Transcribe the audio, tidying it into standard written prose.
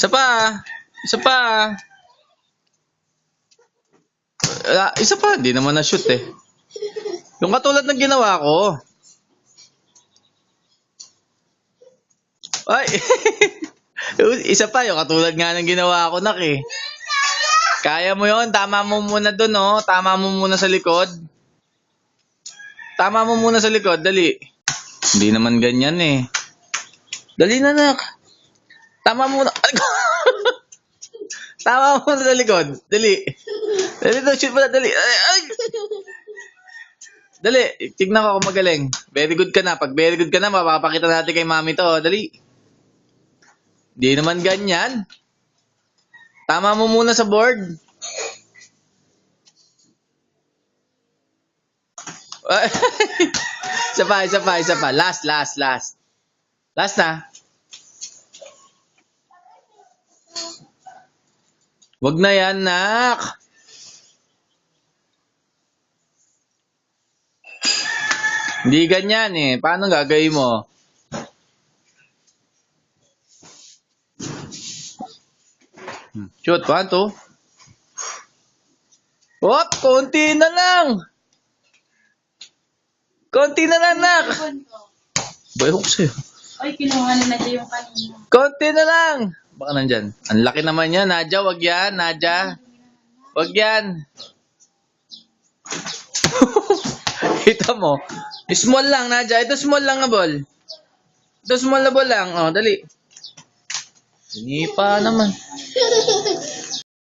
Isa pa. Isa pa. Isa pa. Hindi naman na-shoot eh. Yung katulad ng ginawa ko. Ay. Isa pa. Yung katulad nga ng ginawa ko, nak eh. Kaya mo yon. Tama mo muna dun, oh. Tama mo muna sa likod. Tama mo muna sa likod. Dali. Hindi naman ganyan eh. Dali na, nak. Tama muna. Tama mo muna sa likod. Dali. Dali to. Shoot mo na. Dali. Ay. Dali. Tignan ko kung magaling. Very good ka na. Pag very good ka na, mapapakita natin kay mami to. Dali. Hindi naman ganyan. Tama mo muna sa board. Isa pa, isa pa, isa pa. Last. Last na. Wag na yan, nak. Hindi ganyan eh. Paano gagawin mo? Shoot, 1, 2. Hop, konti na lang. Konti na lang, nak. Bayo ko sa'yo. Ay, kinuha na dyan yung kanina. Konti na lang. Baka nandyan. Ang laki naman yan, Nadja. Wag yan, Nadja. Wag yan. Kita mo. Small lang, Nadja. Ito small lang na ball. Ito small na ball lang. Oh, dali. Sinipa naman.